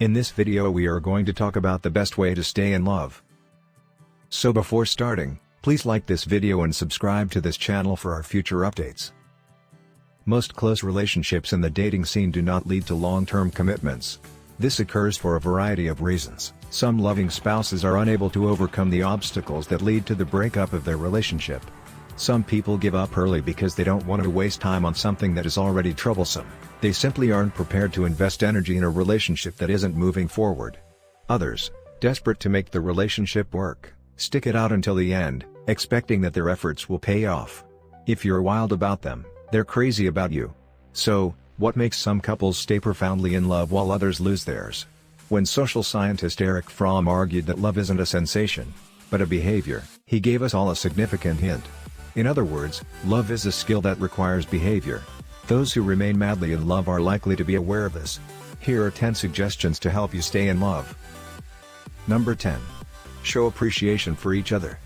In this video we are going to talk about the best way to stay in love. So before starting, please like this video and subscribe to this channel for our future updates. Most close relationships in the dating scene do not lead to long-term commitments. This occurs for a variety of reasons. Some loving spouses are unable to overcome the obstacles that lead to the breakup of their relationship. Some people give up early because they don't want to waste time on something that is already troublesome. They simply aren't prepared to invest energy in a relationship that isn't moving forward. Others, desperate to make the relationship work, stick it out until the end, expecting that their efforts will pay off. If you're wild about them, they're crazy about you. So, what makes some couples stay profoundly in love while others lose theirs? When social scientist Erich Fromm argued that love isn't a sensation, but a behavior, he gave us all a significant hint. In other words, love is a skill that requires behavior. Those who remain madly in love are likely to be aware of this. Here are 10 suggestions to help you stay in love. Number 10. Show appreciation for each other.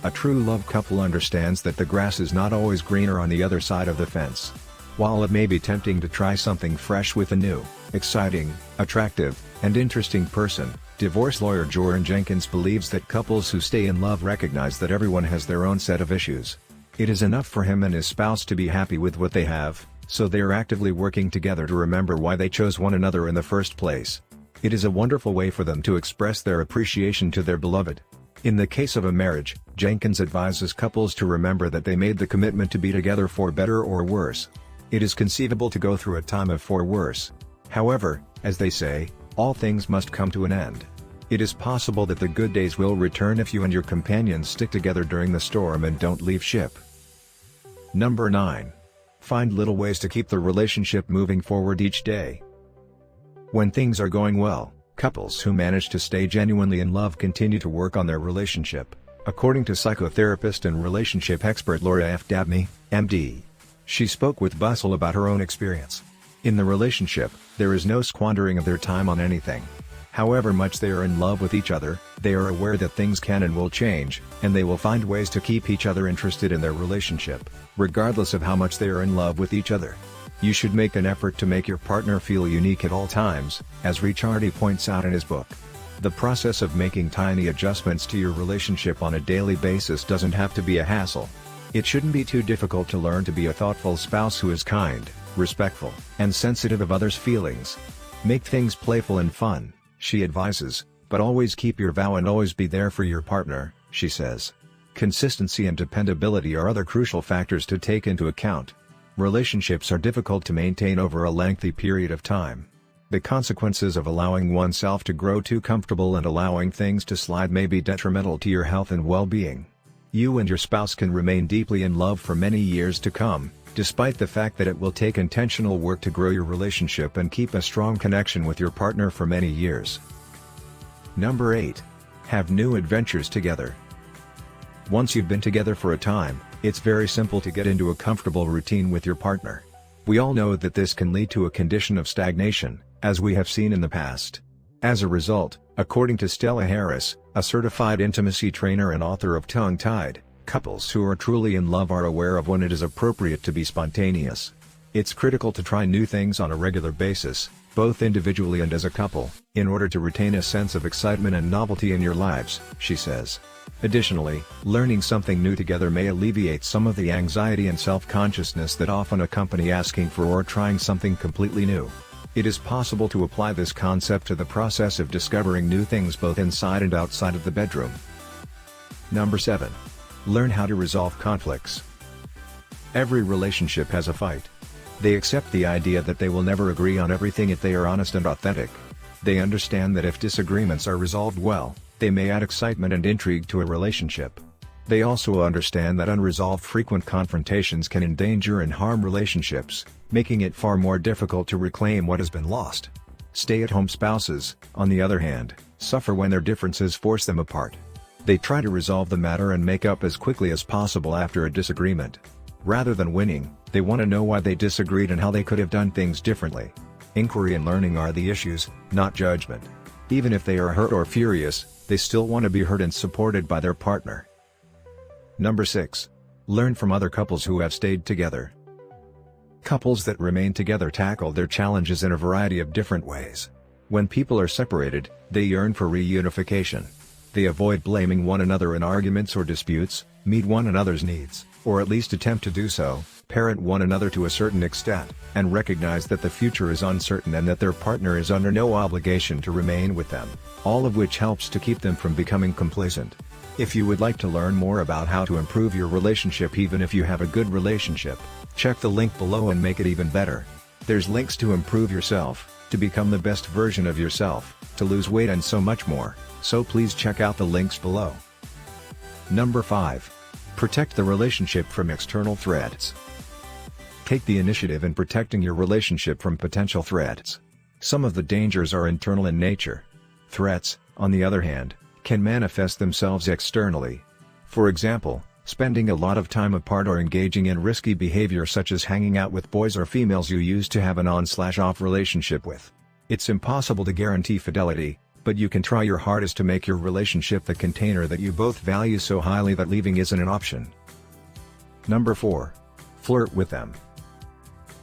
A true love couple understands that the grass is not always greener on the other side of the fence. While it may be tempting to try something fresh with a new, exciting, attractive, and interesting person, divorce lawyer Jordan Jenkins believes that couples who stay in love recognize that everyone has their own set of issues. It is enough for him and his spouse to be happy with what they have, so they are actively working together to remember why they chose one another in the first place. It is a wonderful way for them to express their appreciation to their beloved. In the case of a marriage, Jenkins advises couples to remember that they made the commitment to be together for better or worse. It is conceivable to go through a time of for worse. However, as they say, all things must come to an end. It is possible that the good days will return if you and your companions stick together during the storm and don't leave ship. Number 9. Find little ways to keep the relationship moving forward each day. When things are going well, couples who manage to stay genuinely in love continue to work on their relationship, according to psychotherapist and relationship expert Laura F. Dabney, MD. She spoke with Bustle about her own experience. In the relationship, there is no squandering of their time on anything. However much they are in love with each other, they are aware that things can and will change, and they will find ways to keep each other interested in their relationship, regardless of how much they are in love with each other. You should make an effort to make your partner feel unique at all times, as Ricciardi points out in his book. The process of making tiny adjustments to your relationship on a daily basis doesn't have to be a hassle. It shouldn't be too difficult to learn to be a thoughtful spouse who is kind, respectful, and sensitive of others' feelings. Make things playful and fun, she advises, but always keep your vow and always be there for your partner, she says. Consistency and dependability are other crucial factors to take into account. Relationships are difficult to maintain over a lengthy period of time. The consequences of allowing oneself to grow too comfortable and allowing things to slide may be detrimental to your health and well-being. You and your spouse can remain deeply in love for many years to come, despite the fact that it will take intentional work to grow your relationship and keep a strong connection with your partner for many years. Number 8. Have new adventures together. Once you've been together for a time, it's very simple to get into a comfortable routine with your partner. We all know that this can lead to a condition of stagnation, as we have seen in the past. As a result, according to Stella Harris, a certified intimacy trainer and author of Tongue-Tied, couples who are truly in love are aware of when it is appropriate to be spontaneous. It's critical to try new things on a regular basis, both individually and as a couple, in order to retain a sense of excitement and novelty in your lives, she says. Additionally, learning something new together may alleviate some of the anxiety and self-consciousness that often accompany asking for or trying something completely new. It is possible to apply this concept to the process of discovering new things both inside and outside of the bedroom. Number 7. Learn how to resolve conflicts. Every relationship has a fight. They accept the idea that they will never agree on everything if they are honest and authentic. They understand that if disagreements are resolved well, they may add excitement and intrigue to a relationship. They also understand that unresolved frequent confrontations can endanger and harm relationships, making it far more difficult to reclaim what has been lost. Stay-at-home spouses, on the other hand, suffer when their differences force them apart. They try to resolve the matter and make up as quickly as possible after a disagreement. Rather than winning, they want to know why they disagreed and how they could have done things differently. Inquiry and learning are the issues, not judgment. Even if they are hurt or furious, they still want to be heard and supported by their partner. Number 6. Learn from other couples who have stayed together. Couples that remain together tackle their challenges in a variety of different ways. When people are separated, they yearn for reunification. They avoid blaming one another in arguments or disputes, meet one another's needs, or at least attempt to do so, parent one another to a certain extent, and recognize that the future is uncertain and that their partner is under no obligation to remain with them, all of which helps to keep them from becoming complacent. If you would like to learn more about how to improve your relationship even if you have a good relationship, check the link below and make it even better. There's links to improve yourself, to become the best version of yourself, to lose weight and so much more, so please check out the links below. Number 5. Protect the relationship from external threats. Take the initiative in protecting your relationship from potential threats. Some of the dangers are internal in nature. Threats, on the other hand, can manifest themselves externally. For example, spending a lot of time apart or engaging in risky behavior such as hanging out with boys or females you used to have an on/off relationship with. It's impossible to guarantee fidelity, but you can try your hardest to make your relationship the container that you both value so highly that leaving isn't an option. Number 4. Flirt with them.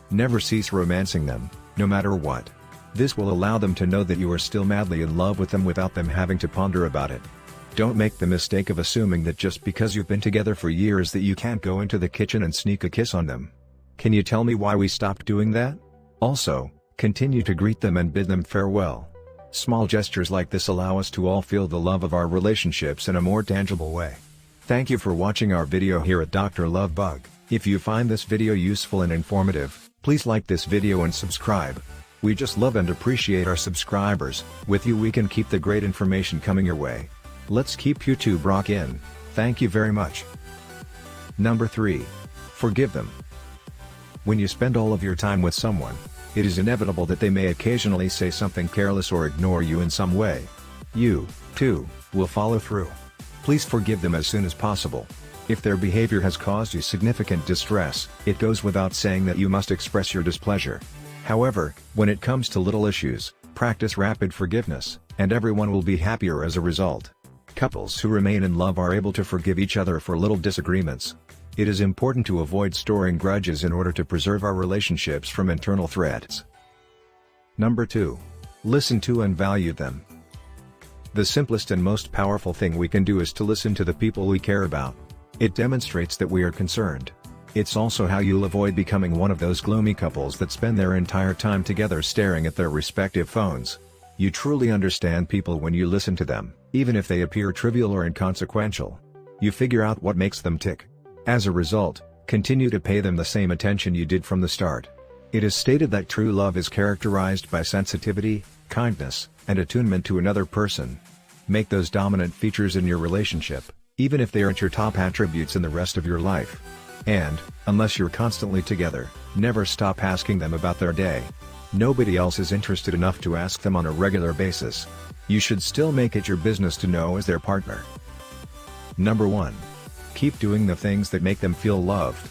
Never cease romancing them, no matter what. This will allow them to know that you are still madly in love with them without them having to ponder about it. Don't make the mistake of assuming that just because you've been together for years that you can't go into the kitchen and sneak a kiss on them. Can you tell me why we stopped doing that? Also, continue to greet them and bid them farewell. Small gestures like this allow us to all feel the love of our relationships in a more tangible way. Thank you for watching our video here at Dr. Lovebug. If you find this video useful and informative, please like this video and subscribe. We just love and appreciate our subscribers. With you we can keep the great information coming your way. Let's keep YouTube rockin'. Thank you very much. Number 3. Forgive them. When you spend all of your time with someone, it is inevitable that they may occasionally say something careless or ignore you in some way. You, too, will follow through. Please forgive them as soon as possible. If their behavior has caused you significant distress, it goes without saying that you must express your displeasure. However, when it comes to little issues, practice rapid forgiveness, and everyone will be happier as a result. Couples who remain in love are able to forgive each other for little disagreements. It is important to avoid storing grudges in order to preserve our relationships from internal threats. Number 2. Listen to and value them. The simplest and most powerful thing we can do is to listen to the people we care about. It demonstrates that we are concerned. It's also how you'll avoid becoming one of those gloomy couples that spend their entire time together staring at their respective phones. You truly understand people when you listen to them, even if they appear trivial or inconsequential. You figure out what makes them tick. As a result, continue to pay them the same attention you did from the start. It is stated that true love is characterized by sensitivity, kindness, and attunement to another person. Make those dominant features in your relationship, even if they aren't your top attributes in the rest of your life. And, unless you're constantly together, never stop asking them about their day. Nobody else is interested enough to ask them on a regular basis. You should still make it your business to know as their partner. Number 1. Keep doing the things that make them feel loved.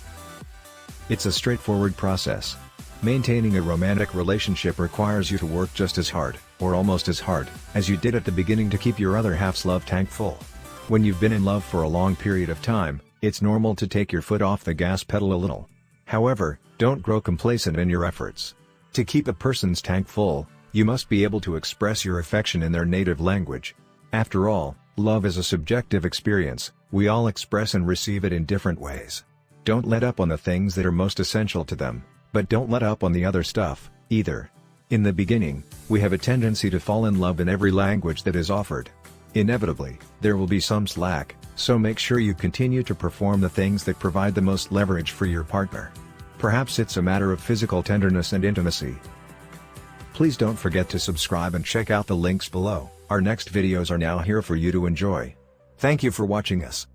It's a straightforward process. Maintaining a romantic relationship requires you to work just as hard, or almost as hard, as you did at the beginning to keep your other half's love tank full. When you've been in love for a long period of time, it's normal to take your foot off the gas pedal a little. However, don't grow complacent in your efforts. To keep a person's tank full, you must be able to express your affection in their native language. After all, love is a subjective experience, we all express and receive it in different ways. Don't let up on the things that are most essential to them, but don't let up on the other stuff, either. In the beginning, we have a tendency to fall in love in every language that is offered. Inevitably, there will be some slack, so make sure you continue to perform the things that provide the most leverage for your partner. Perhaps it's a matter of physical tenderness and intimacy. Please don't forget to subscribe and check out the links below. Our next videos are now here for you to enjoy. Thank you for watching us.